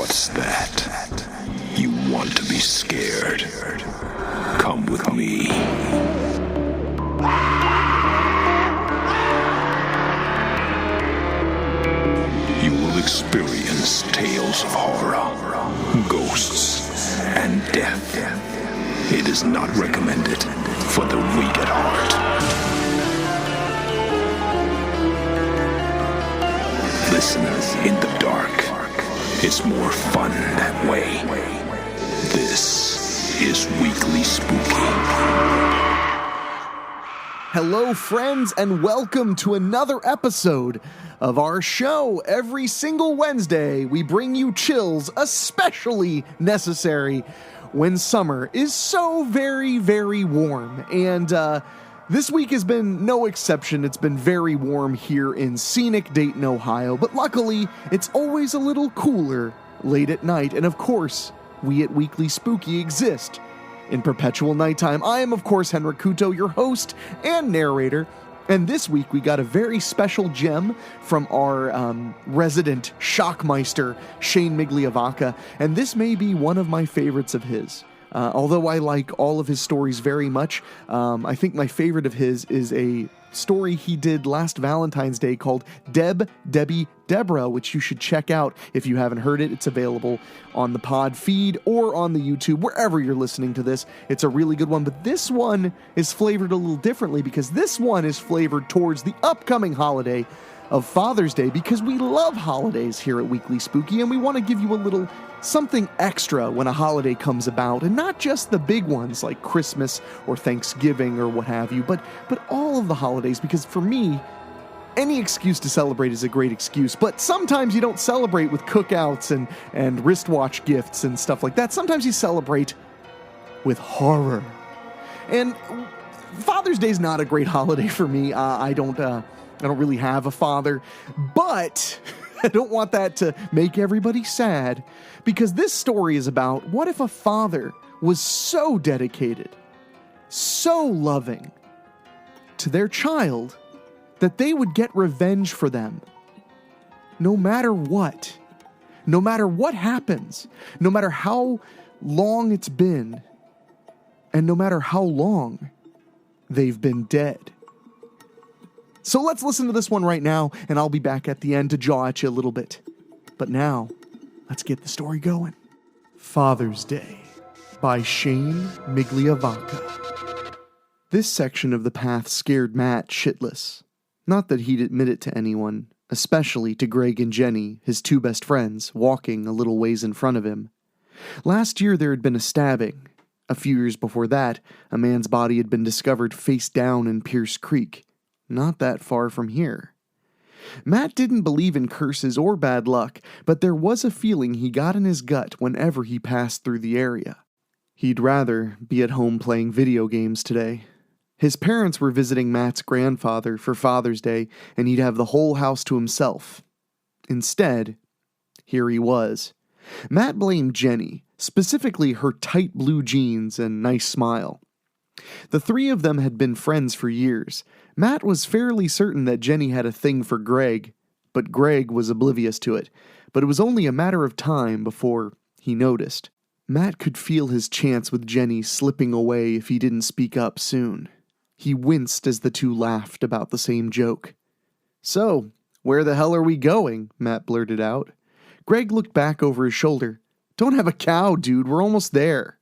What's that? You want to be scared? Come with me. You will experience tales of horror, ghosts, and death. It is not recommended for the weak at heart. Listen in the dark. It's more fun that way. This is Weekly Spooky. Hello, friends, and welcome to another episode of our show. Every single Wednesday, we bring you chills, especially necessary when summer is so very, very warm. And this week has been no exception. It's been very warm here in scenic Dayton, Ohio, but luckily, it's always a little cooler late at night. And of course, we at Weekly Spooky exist in perpetual nighttime. I am, of course, Henrik Kuto, your host and narrator. And this week, we got a very special gem from our resident shockmeister, Shane Migliavacca. And this may be one of my favorites of his. Although I like all of his stories very much, I think my favorite of his is a story he did last Valentine's Day called Debbie, Deborah, which you should check out if you haven't heard it. It's available on the pod feed or on the YouTube, wherever you're listening to this. It's a really good one, but this one is flavored a little differently because this one is flavored towards the upcoming holiday of Father's Day, because we love holidays here at Weekly Spooky, and we want to give you a little something extra when a holiday comes about, and not just the big ones like Christmas or Thanksgiving or what have you, but all of the holidays, because for me, any excuse to celebrate is a great excuse, but sometimes you don't celebrate with cookouts and wristwatch gifts and stuff like that. Sometimes you celebrate with horror. And Father's Day is not a great holiday for me. I don't really have a father, but I don't want that to make everybody sad, because this story is about what if a father was so dedicated, so loving to their child that they would get revenge for them no matter what happens, no matter how long it's been, and no matter how long they've been dead. So let's listen to this one right now, and I'll be back at the end to jaw at you a little bit. But now, let's get the story going. Father's Day by Shane Migliavacca. This section of the path scared Matt shitless. Not that he'd admit it to anyone, especially to Greg and Jenny, his two best friends, walking a little ways in front of him. Last year there had been a stabbing. A few years before that, a man's body had been discovered face down in Pierce Creek, not that far from here. Matt didn't believe in curses or bad luck, but there was a feeling he got in his gut whenever he passed through the area. He'd rather be at home playing video games today. His parents were visiting Matt's grandfather for Father's Day, and he'd have the whole house to himself. Instead, here he was. Matt blamed Jenny, specifically her tight blue jeans and nice smile. The three of them had been friends for years. Matt was fairly certain that Jenny had a thing for Greg, but Greg was oblivious to it. But it was only a matter of time before he noticed. Matt could feel his chance with Jenny slipping away if he didn't speak up soon. He winced as the two laughed about the same joke. "So, where the hell are we going?" Matt blurted out. Greg looked back over his shoulder. "Don't have a cow, dude. We're almost there."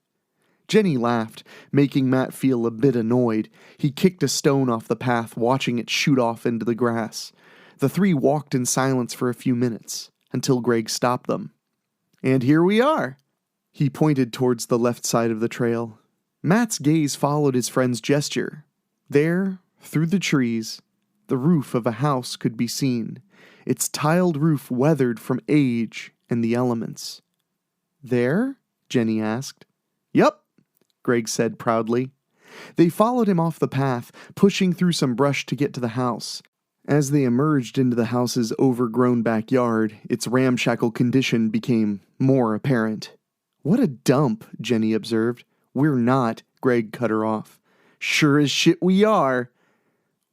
Jenny laughed, making Matt feel a bit annoyed. He kicked a stone off the path, watching it shoot off into the grass. The three walked in silence for a few minutes, until Greg stopped them. "And here we are." He pointed towards the left side of the trail. Matt's gaze followed his friend's gesture. There, through the trees, the roof of a house could be seen, its tiled roof weathered from age and the elements. "There?" Jenny asked. "Yup," Greg said proudly. They followed him off the path, pushing through some brush to get to the house. As they emerged into the house's overgrown backyard, its ramshackle condition became more apparent. "What a dump," Jenny observed. "We're not," Greg cut her off. "Sure as shit we are."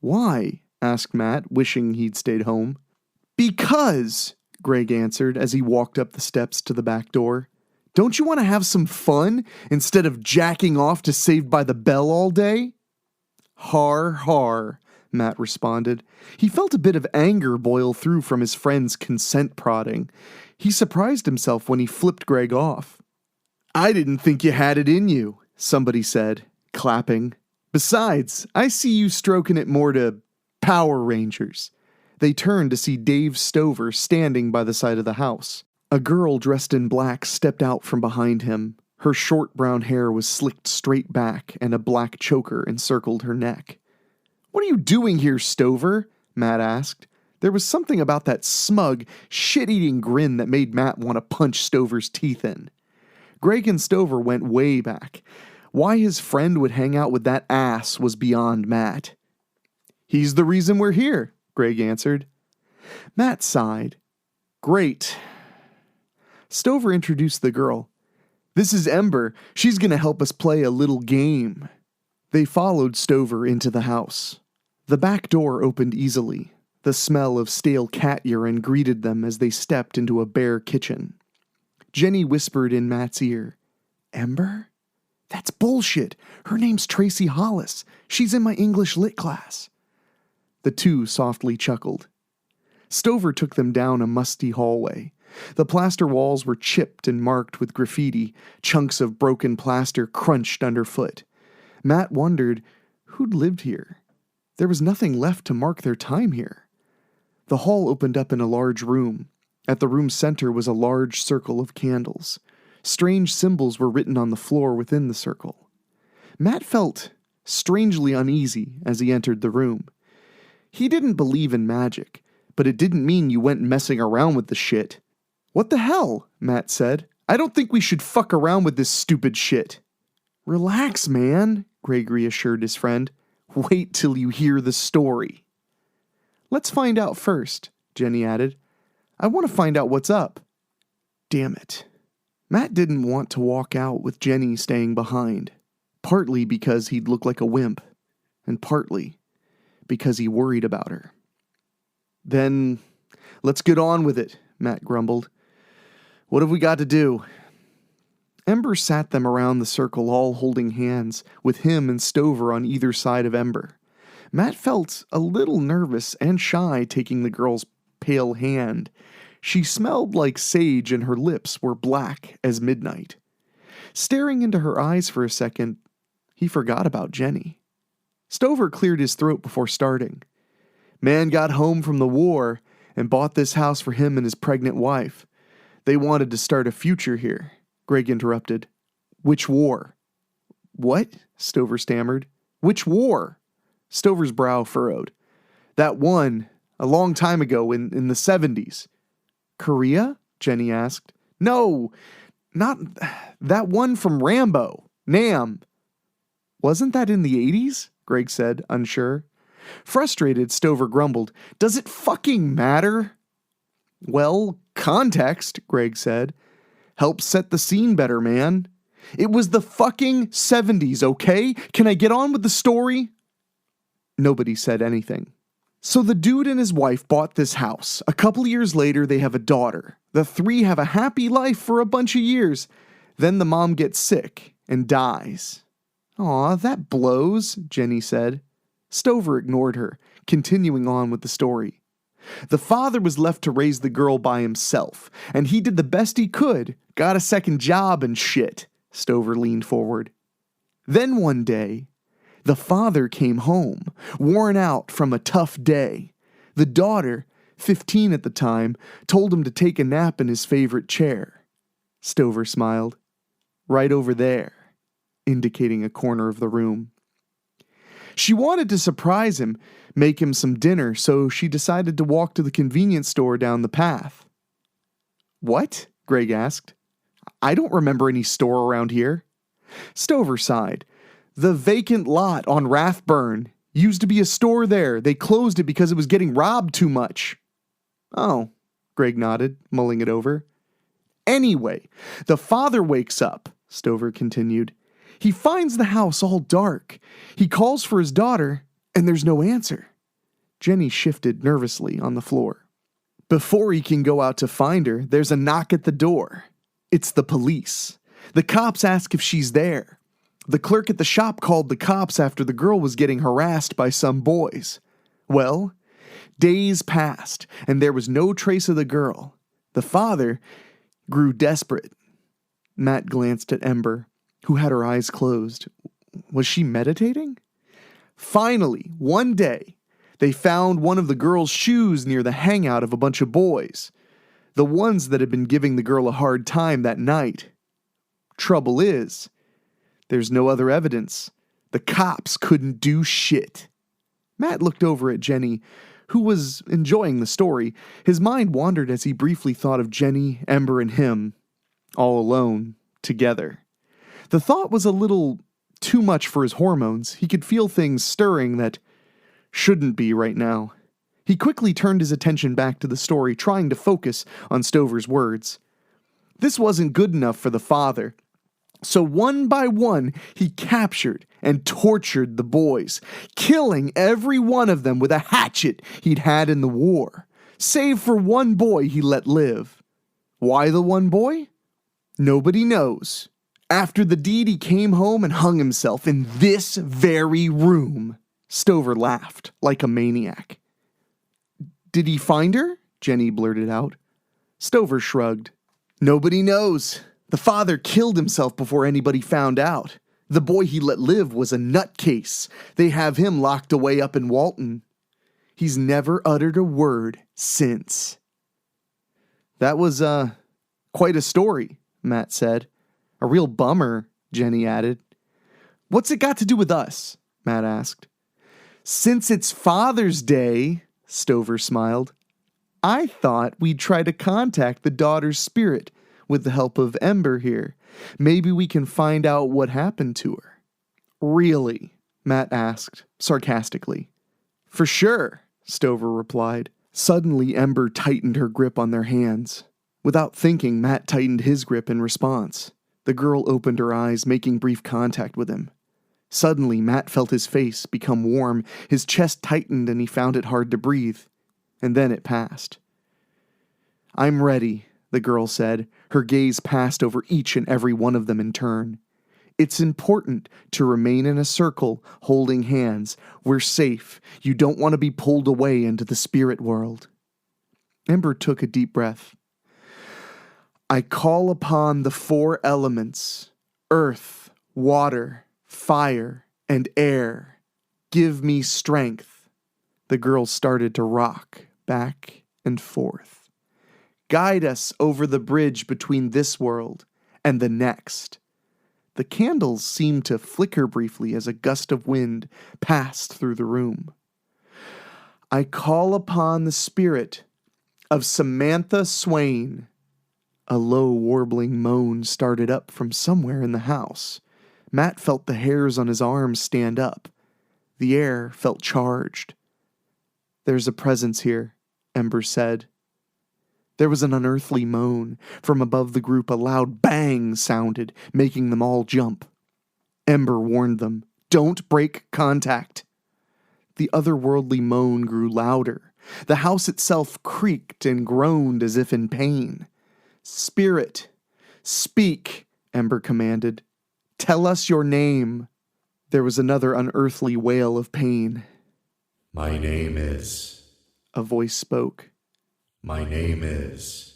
"Why?" asked Matt, wishing he'd stayed home. "Because," Greg answered as he walked up the steps to the back door. Don't you want to have some fun instead of jacking off to Saved by the Bell all day? Har, har, Matt responded. He felt a bit of anger boil through from his friend's consent prodding. He surprised himself when he flipped Greg off. I didn't think you had it in you, somebody said, clapping. Besides, I see you stroking it more to Power Rangers. They turned to see Dave Stover standing by the side of the house. A girl dressed in black stepped out from behind him. Her short brown hair was slicked straight back, and a black choker encircled her neck. What are you doing here, Stover? Matt asked. There was something about that smug, shit-eating grin that made Matt want to punch Stover's teeth in. Greg and Stover went way back. Why his friend would hang out with that ass was beyond Matt. He's the reason we're here, Greg answered. Matt sighed. Great. Stover introduced the girl. This is Ember. She's going to help us play a little game. They followed Stover into the house. The back door opened easily. The smell of stale cat urine greeted them as they stepped into a bare kitchen. Jenny whispered in Matt's ear, Ember? That's bullshit. Her name's Tracy Hollis. She's in my English lit class. The two softly chuckled. Stover took them down a musty hallway. The plaster walls were chipped and marked with graffiti, chunks of broken plaster crunched underfoot. Matt wondered who'd lived here. There was nothing left to mark their time here. The hall opened up in a large room. At the room's center was a large circle of candles. Strange symbols were written on the floor within the circle. Matt felt strangely uneasy as he entered the room. He didn't believe in magic, but it didn't mean you went messing around with the shit. What the hell? Matt said. I don't think we should fuck around with this stupid shit. Relax, man, Greg reassured his friend. Wait till you hear the story. Let's find out first, Jenny added. I want to find out what's up. Damn it. Matt didn't want to walk out with Jenny staying behind, partly because he'd look like a wimp, and partly because he worried about her. Then, let's get on with it, Matt grumbled. What have we got to do? Ember sat them around the circle, all holding hands, with him and Stover on either side of Ember. Matt felt a little nervous and shy taking the girl's pale hand. She smelled like sage and her lips were black as midnight. Staring into her eyes for a second, he forgot about Jenny. Stover cleared his throat before starting. Man got home from the war and bought this house for him and his pregnant wife. They wanted to start a future here. Greg interrupted. Which war? What? Stover stammered. Which war? Stover's brow furrowed. That one, a long time ago in the 70s. Korea? Jenny asked. No, not that one from Rambo. Nam. Wasn't that in the 80s? Greg said, unsure. Frustrated, Stover grumbled. Does it fucking matter? Well, context, Greg said. Helps set the scene better, man. It was the fucking 70s, okay? Can I get on with the story? Nobody said anything. So the dude and his wife bought this house. A couple years later, they have a daughter. The three have a happy life for a bunch of years. Then the mom gets sick and dies. Aw, that blows, Jenny said. Stover ignored her, continuing on with the story. The father was left to raise the girl by himself, and he did the best he could, got a second job and shit. Stover leaned forward. Then one day, the father came home, worn out from a tough day. The daughter, 15 at the time, told him to take a nap in his favorite chair. Stover smiled. Right over there, indicating a corner of the room. She wanted to surprise him, make him some dinner, so she decided to walk to the convenience store down the path. What? Greg asked. I don't remember any store around here. Stover sighed. The vacant lot on Rathburn. Used to be a store there. They closed it because it was getting robbed too much. Oh, Greg nodded, mulling it over. Anyway, the father wakes up, Stover continued. He finds the house all dark. He calls for his daughter, and there's no answer. Jenny shifted nervously on the floor. Before he can go out to find her, there's a knock at the door. It's the police. The cops ask if she's there. The clerk at the shop called the cops after the girl was getting harassed by some boys. Well, days passed, and there was no trace of the girl. The father grew desperate. Matt glanced at Ember, who had her eyes closed. Was she meditating? Finally, one day, they found one of the girl's shoes near the hangout of a bunch of boys, the ones that had been giving the girl a hard time that night. Trouble is, there's no other evidence. The cops couldn't do shit. Matt looked over at Jenny, who was enjoying the story. His mind wandered as he briefly thought of Jenny, Ember, and him, all alone, together. The thought was a little too much for his hormones. He could feel things stirring that shouldn't be right now. He quickly turned his attention back to the story, trying to focus on Stover's words. This wasn't good enough for the father. So one by one, he captured and tortured the boys, killing every one of them with a hatchet he'd had in the war, save for one boy he let live. Why the one boy? Nobody knows. After the deed, he came home and hung himself in this very room. Stover laughed like a maniac. Did he find her? Jenny blurted out. Stover shrugged. Nobody knows. The father killed himself before anybody found out. The boy he let live was a nutcase. They have him locked away up in Walton. He's never uttered a word since. That was, quite a story, Matt said. A real bummer, Jenny added. What's it got to do with us? Matt asked. Since it's Father's Day, Stover smiled, I thought we'd try to contact the daughter's spirit with the help of Ember here. Maybe we can find out what happened to her. Really? Matt asked, sarcastically. For sure, Stover replied. Suddenly, Ember tightened her grip on their hands. Without thinking, Matt tightened his grip in response. The girl opened her eyes, making brief contact with him. Suddenly, Matt felt his face become warm, his chest tightened, and he found it hard to breathe. And then it passed. I'm ready, the girl said. Her gaze passed over each and every one of them in turn. It's important to remain in a circle, holding hands. We're safe. You don't want to be pulled away into the spirit world. Ember took a deep breath. I call upon the 4 elements, earth, water, fire, and air. Give me strength. The girl started to rock back and forth. Guide us over the bridge between this world and the next. The candles seemed to flicker briefly as a gust of wind passed through the room. I call upon the spirit of Samantha Swain. A low, warbling moan started up from somewhere in the house. Matt felt the hairs on his arms stand up. The air felt charged. There's a presence here, Ember said. There was an unearthly moan. From above the group, a loud bang sounded, making them all jump. Ember warned them, don't break contact. The otherworldly moan grew louder. The house itself creaked and groaned as if in pain. Spirit, speak, Ember commanded. Tell us your name. There was another unearthly wail of pain. My name is... A voice spoke. My name is...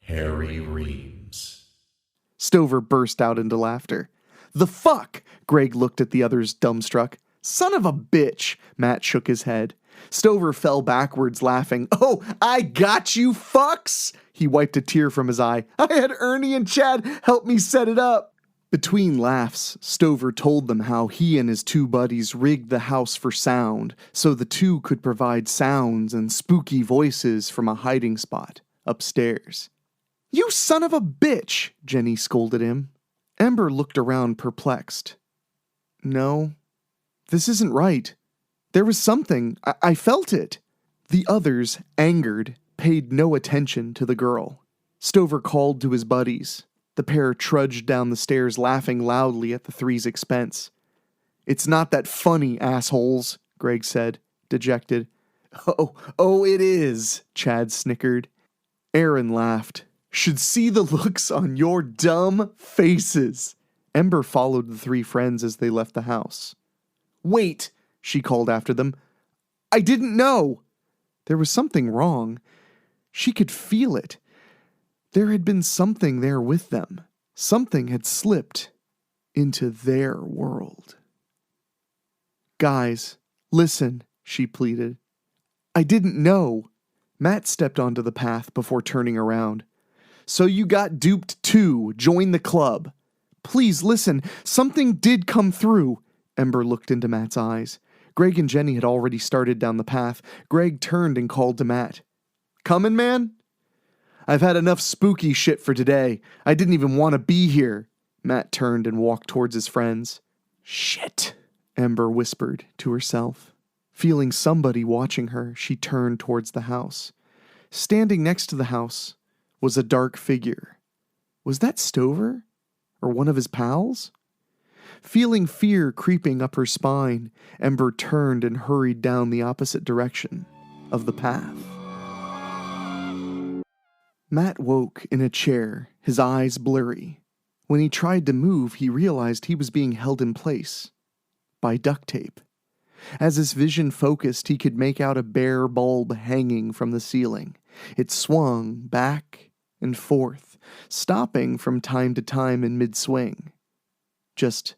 Harry Reams. Stover burst out into laughter. The fuck? Greg looked at the others dumbstruck. Son of a bitch, Matt shook his head. Stover fell backwards, laughing. Oh, I got you, fucks! He wiped a tear from his eye. I had Ernie and Chad help me set it up. Between laughs, Stover told them how he and his 2 buddies rigged the house for sound, so the 2 could provide sounds and spooky voices from a hiding spot upstairs. You son of a bitch, Jenny scolded him. Ember looked around perplexed. No, this isn't right. There was something. I felt it. The others, angered, paid no attention to the girl. Stover called to his buddies. The pair trudged down the stairs laughing loudly at the 3's expense. It's not that funny, assholes, Greg said, dejected. Oh, it is, Chad snickered. Aaron laughed. Should see the looks on your dumb faces. Ember followed the three friends as they left the house. Wait, she called after them. I didn't know. There was something wrong. She could feel it. There had been something there with them. Something had slipped into their world. Guys, listen, she pleaded. I didn't know. Matt stepped onto the path before turning around. So you got duped too. Join the club. Please listen. Something did come through. Ember looked into Matt's eyes. Greg and Jenny had already started down the path. Greg turned and called to Matt. Comin', man? I've had enough spooky shit for today. I didn't even want to be here. Matt turned and walked towards his friends. Shit, Ember whispered to herself. Feeling somebody watching her, she turned towards the house. Standing next to the house was a dark figure. Was that Stover? Or one of his pals? Feeling fear creeping up her spine, Ember turned and hurried down the opposite direction of the path. Matt woke in a chair, his eyes blurry. When he tried to move, he realized he was being held in place by duct tape. As his vision focused, he could make out a bare bulb hanging from the ceiling. It swung back and forth, stopping from time to time in mid-swing. Just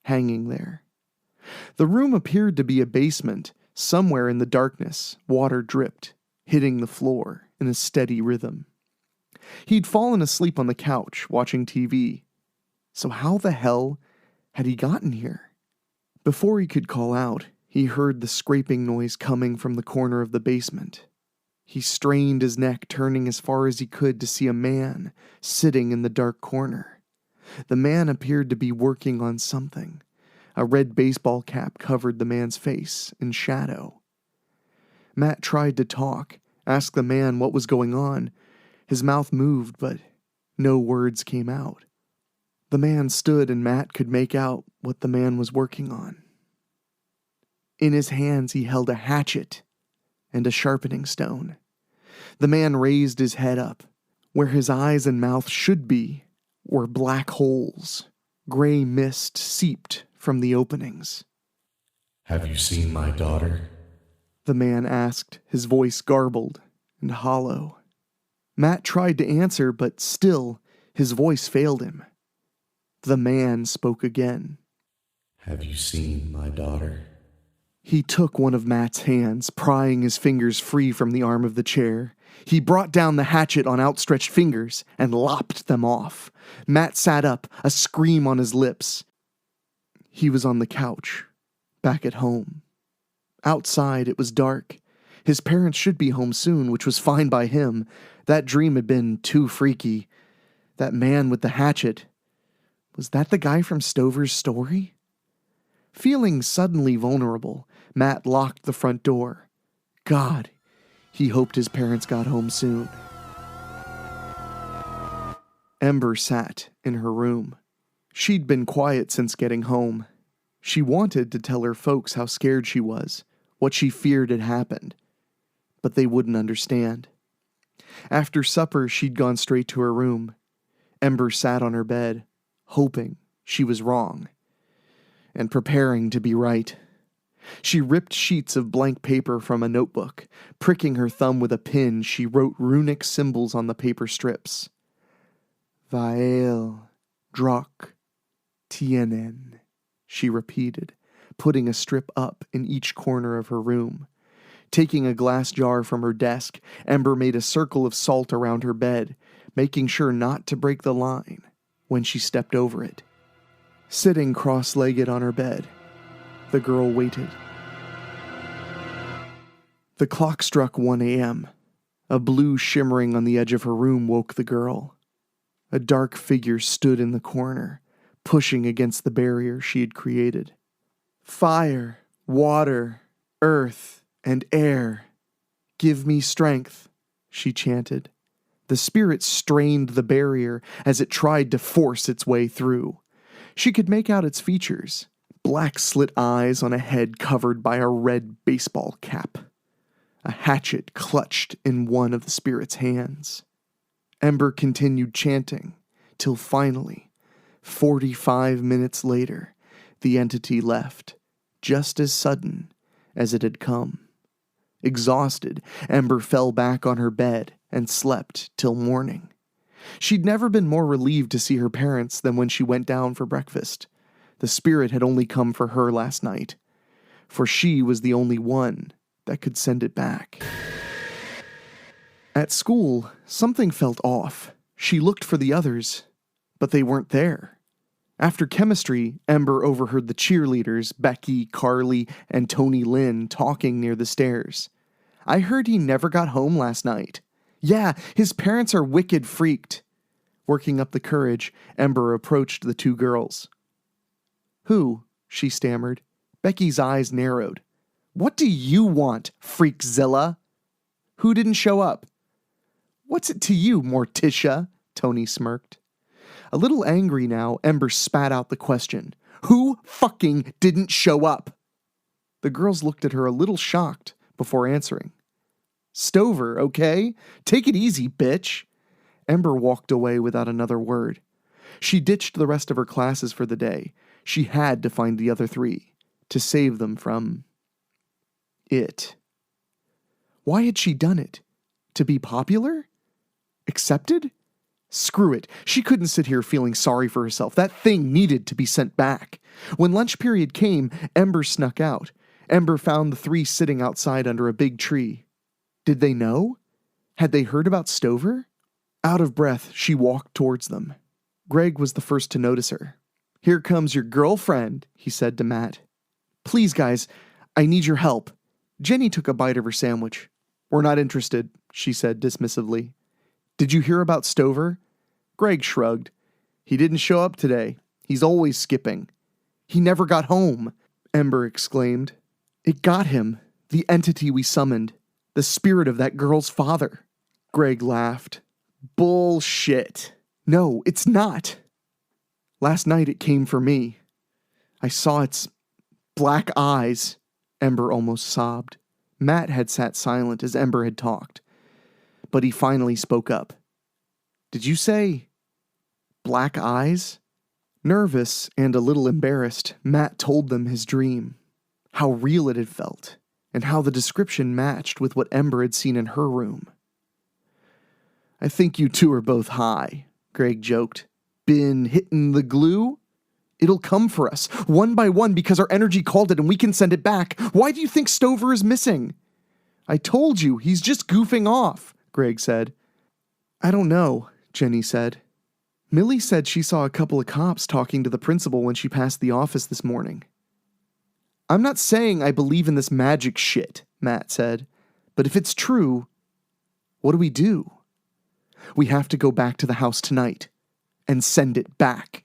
hanging there. The room appeared to be a basement. Somewhere in the darkness, water dripped, hitting the floor in a steady rhythm. He'd fallen asleep on the couch, watching TV. So how the hell had he gotten here? Before he could call out, he heard the scraping noise coming from the corner of the basement. He strained his neck, turning as far as he could to see a man sitting in the dark corner. The man appeared to be working on something. A red baseball cap covered the man's face in shadow. Matt tried to talk, ask the man what was going on. His mouth moved, but no words came out. The man stood and Matt could make out what the man was working on. In his hands he held a hatchet and a sharpening stone. The man raised his head up. Where his eyes and mouth should be were black holes. Gray mist seeped from the openings. Have you seen my daughter? The man asked, his voice garbled and hollow. Matt tried to answer, but still his voice failed him. The man spoke again. Have you seen my daughter? He took one of Matt's hands, prying his fingers free from the arm of the chair. He brought down the hatchet on outstretched fingers and lopped them off. Matt sat up, a scream on his lips. He was on the couch, back at home. Outside, it was dark. His parents should be home soon, which was fine by him. That dream had been too freaky. That man with the hatchet. Was that the guy from Stover's story? Feeling suddenly vulnerable, Matt locked the front door. God, he hoped his parents got home soon. Ember sat in her room. She'd been quiet since getting home. She wanted to tell her folks how scared she was, what she feared had happened, but they wouldn't understand. After supper, she'd gone straight to her room. Ember sat on her bed, hoping she was wrong, and preparing to be right. She ripped sheets of blank paper from a notebook. Pricking her thumb with a pin, she wrote runic symbols on the paper strips. Vael, Drak, Tienen, she repeated, putting a strip up in each corner of her room. Taking a glass jar from her desk, Ember made a circle of salt around her bed, making sure not to break the line when she stepped over it. Sitting cross-legged on her bed, the girl waited. The clock struck 1 a.m. A blue shimmering on the edge of her room woke the girl. A dark figure stood in the corner, pushing against the barrier she had created. Fire, water, earth, and air, give me strength, she chanted. The spirit strained the barrier as it tried to force its way through. She could make out its features, black slit eyes on a head covered by a red baseball cap. a hatchet clutched in one of the spirit's hands. Ember continued chanting, till finally, 45 minutes later, the entity left, just as sudden as it had come. Exhausted, Ember fell back on her bed and slept till morning. She'd never been more relieved to see her parents than when she went down for breakfast. The spirit had only come for her last night, for she was the only one that could send it back. At school, something felt off. She looked for the others, but they weren't there. After chemistry, Ember overheard the cheerleaders, Becky, Carly, and Tony Lynn, talking near the stairs. "I heard he never got home last night." "Yeah, his parents are wicked freaked." Working up the courage, Ember approached the two girls. "Who?" she stammered. Becky's eyes narrowed. "What do you want, Freakzilla?" "Who didn't show up?" "What's it to you, Morticia?" Tony smirked. A little angry now, Ember spat out the question. "Who fucking didn't show up?" The girls looked at her a little shocked before answering. "Stover, okay? Take it easy, bitch." Ember walked away without another word. She ditched the rest of her classes for the day. She had to find the other three, to save them from it. Why had she done it? To be popular? Accepted? Screw it. She couldn't sit here feeling sorry for herself. That thing needed to be sent back. When lunch period came, Ember snuck out. Ember found the three sitting outside under a big tree. Did they know? Had they heard about Stover? Out of breath, she walked towards them. Greg was the first to notice her. "Here comes your girlfriend," he said to Matt. "Please, guys, I need your help." Jenny took a bite of her sandwich. "We're not interested," she said dismissively. "Did you hear about Stover?" Greg shrugged. "He didn't show up today. He's always skipping." "He never got home," Ember exclaimed. "It got him. The entity we summoned. The spirit of that girl's father." Greg laughed. "Bullshit. No, it's not. Last night it came for me. I saw its black eyes." Ember almost sobbed. Matt had sat silent as Ember had talked, but he finally spoke up. "Did you say black eyes?" Nervous and a little embarrassed, Matt told them his dream, how real it had felt, and how the description matched with what Ember had seen in her room. "I think you two are both high," Greg joked. "Been hitting the glue? It'll come for us, one by one, because our energy called it and we can send it back. Why do you think Stover is missing?" "I told you, he's just goofing off," Greg said. "I don't know," Jenny said. "Millie said she saw a couple of cops talking to the principal when she passed the office this morning." "I'm not saying I believe in this magic shit," Matt said. "But if it's true, what do we do? We have to go back to the house tonight and send it back."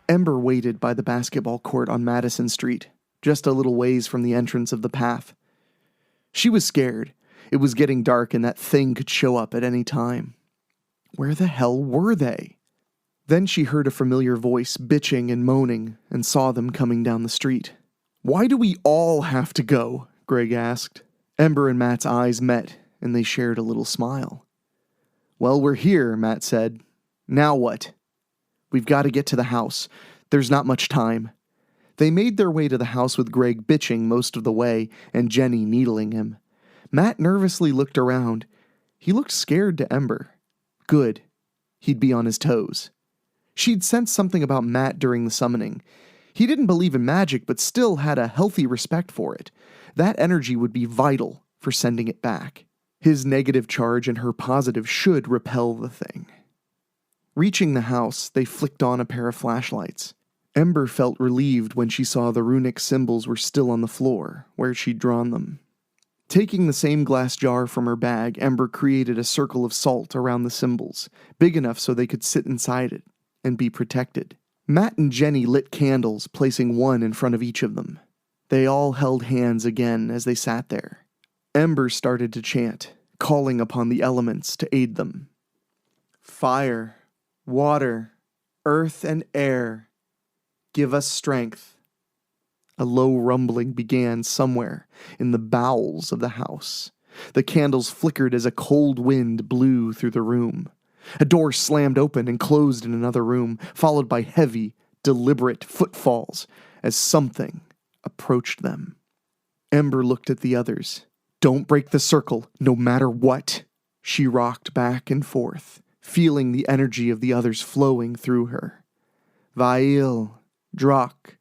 Ember waited by the basketball court on Madison Street, just a little ways from the entrance of the path. She was scared. It was getting dark and that thing could show up at any time. Where the hell were they? Then she heard a familiar voice bitching and moaning and saw them coming down the street. "Why do we all have to go?" Greg asked. Ember and Matt's eyes met, and they shared a little smile. "Well, we're here," Matt said. "Now what?" "We've got to get to the house. There's not much time." They made their way to the house with Greg bitching most of the way and Jenny needling him. Matt nervously looked around. He looked scared to Ember. Good. He'd be on his toes. She'd sensed something about Matt during the summoning. He didn't believe in magic, but still had a healthy respect for it. That energy would be vital for sending it back. His negative charge and her positive should repel the thing. Reaching the house, they flicked on a pair of flashlights. Ember felt relieved when she saw the runic symbols were still on the floor, where she'd drawn them. Taking the same glass jar from her bag, Ember created a circle of salt around the symbols, big enough so they could sit inside it and be protected. Matt and Jenny lit candles, placing one in front of each of them. They all held hands again as they sat there. Ember started to chant, calling upon the elements to aid them. "Fire, water, earth, and air, give us strength. A low rumbling began somewhere in the bowels of the house. The candles flickered as a cold wind blew through the room. A door slammed open and closed in another room, followed by heavy, deliberate footfalls as something approached them. Ember looked at the others. "Don't break the circle, no matter what." She rocked back and forth, feeling the energy of the others flowing through her. "Vail, Drak,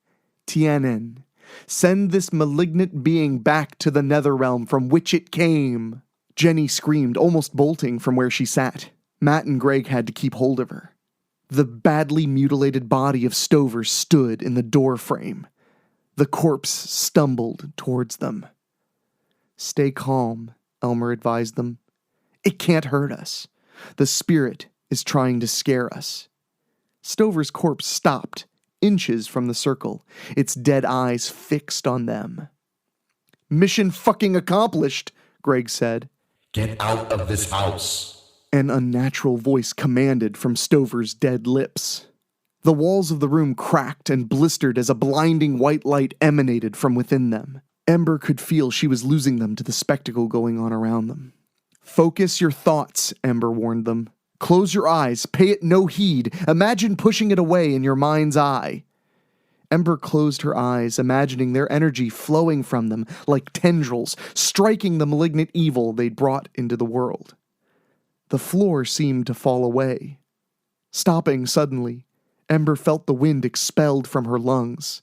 Tienen, send this malignant being back to the Netherrealm from which it came." Jenny screamed, almost bolting from where she sat. Matt and Greg had to keep hold of her. The badly mutilated body of Stover stood in the door frame. The corpse stumbled towards them. "Stay calm," Elmer advised them. "It can't hurt us. The spirit is trying to scare us." Stover's corpse stopped, inches from the circle, its dead eyes fixed on them. "Mission fucking accomplished," Greg said. Get out of this house. An unnatural voice commanded from Stover's dead lips. The walls of the room cracked and blistered as a blinding white light emanated from within them. Ember could feel she was losing them to the spectacle going on around them. "Focus your thoughts," Ember warned them. "Close your eyes, pay it no heed, imagine pushing it away in your mind's eye." Ember closed her eyes, imagining their energy flowing from them like tendrils, striking the malignant evil they'd brought into the world. The floor seemed to fall away. Stopping suddenly, Ember felt the wind expelled from her lungs.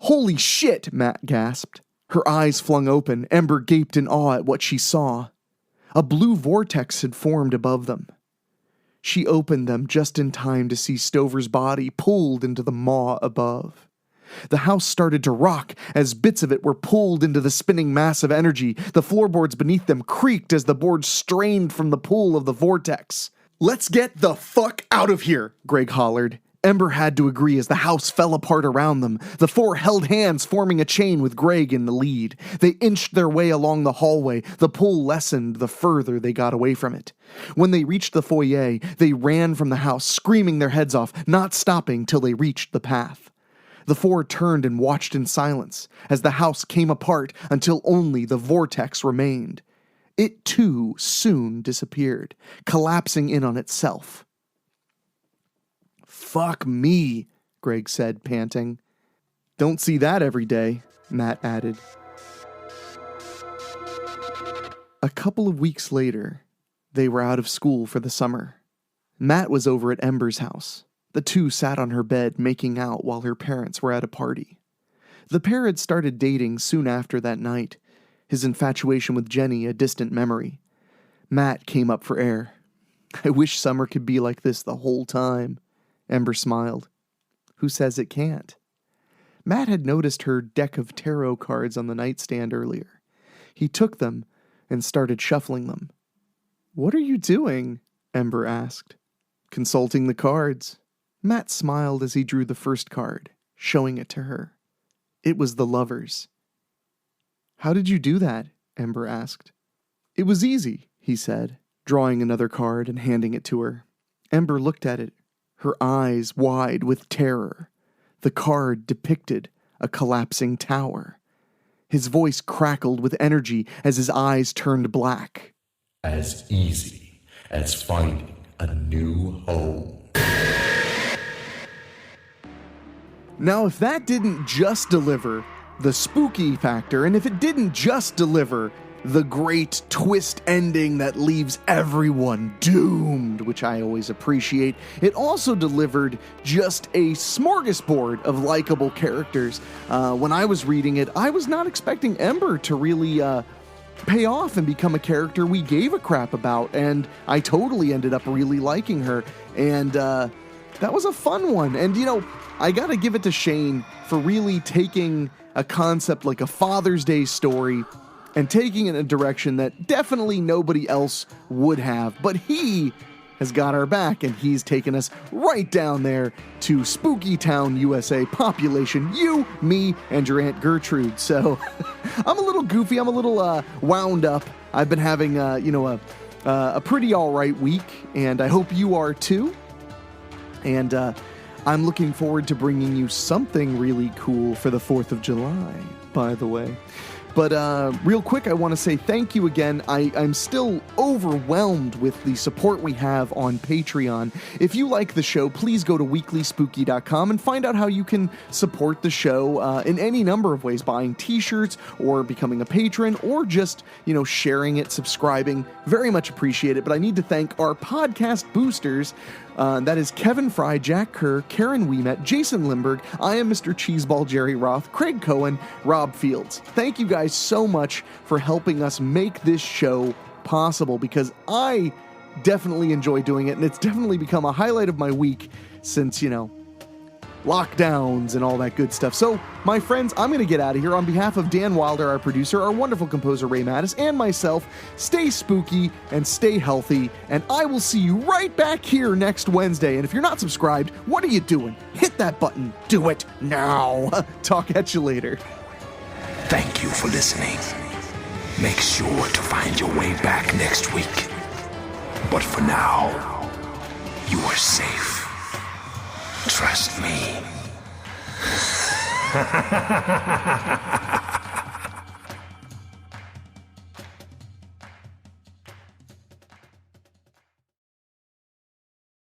"Holy shit!" Matt gasped. Her eyes flung open, Ember gaped in awe at what she saw. A blue vortex had formed above them. She opened them just in time to see Stover's body pulled into the maw above. The house started to rock as bits of it were pulled into the spinning mass of energy. The floorboards beneath them creaked as the boards strained from the pull of the vortex. "Let's get the fuck out of here," Greg hollered. Ember had to agree as the house fell apart around them. The four held hands, forming a chain with Greg in the lead. They inched their way along the hallway. The pull lessened the further they got away from it. When they reached the foyer, they ran from the house, screaming their heads off, not stopping till they reached the path. The four turned and watched in silence as the house came apart until only the vortex remained. It too soon disappeared, collapsing in on itself. "Fuck me," Greg said, panting. "Don't see that every day," Matt added. A couple of weeks later, they were out of school for the summer. Matt was over at Ember's house. The two sat on her bed making out while her parents were at a party. The pair had started dating soon after that night, his infatuation with Jenny a distant memory. Matt came up for air. "I wish summer could be like this the whole time." Ember smiled. "Who says it can't?" Matt had noticed her deck of tarot cards on the nightstand earlier. He took them and started shuffling them. "What are you doing?" Ember asked. "Consulting the cards." Matt smiled as he drew the first card, showing it to her. It was the Lovers. "How did you do that?" Ember asked. "It was easy," he said, drawing another card and handing it to her. Ember looked at it, her eyes wide with terror. The card depicted a collapsing tower. His voice crackled with energy as his eyes turned black. As easy as finding a new home. Now, if that didn't just deliver the spooky factor, and if it didn't just deliver the great twist ending that leaves everyone doomed, which I always appreciate, it also delivered just a smorgasbord of likable characters. When I was reading it, I was not expecting Ember to really pay off and become a character we gave a crap about, and I totally ended up really liking her, and that was a fun one. And, you know, I gotta give it to Shane for really taking a concept like a Father's Day story and taking it in a direction that definitely nobody else would have. But he has got our back, and he's taken us right down there to Spooky Town, USA, population you, me, and your Aunt Gertrude. So I'm a little goofy, I'm a little wound up. I've been having, a pretty all right week, and I hope you are too. And I'm looking forward to bringing you something really cool for the 4th of July, by the way. But real quick, I want to say thank you again. I'm still overwhelmed with the support we have on Patreon. If you like the show, please go to weeklyspooky.com and find out how you can support the show in any number of ways, buying t-shirts or becoming a patron or just, sharing it, subscribing. Very much appreciate it. But I need to thank our podcast boosters. That is Kevin Fry, Jack Kerr, Karen Ouimet, Jason Limberg, I am Mr. Cheeseball Jerry Roth, Craig Cohen, Rob Fields. Thank you guys so much for helping us make this show possible, because I definitely enjoy doing it, and it's definitely become a highlight of my week since, lockdowns and all that good stuff. So, my friends, I'm going to get out of here. On behalf of Dan Wilder, our producer, our wonderful composer Ray Mattis, and myself, stay spooky and stay healthy, and I will see you right back here next Wednesday. And if you're not subscribed, what are you doing? Hit that button. Do it now. Talk at you later. Thank you for listening. Make sure to find your way back next week. But for now, you are safe. Trust me.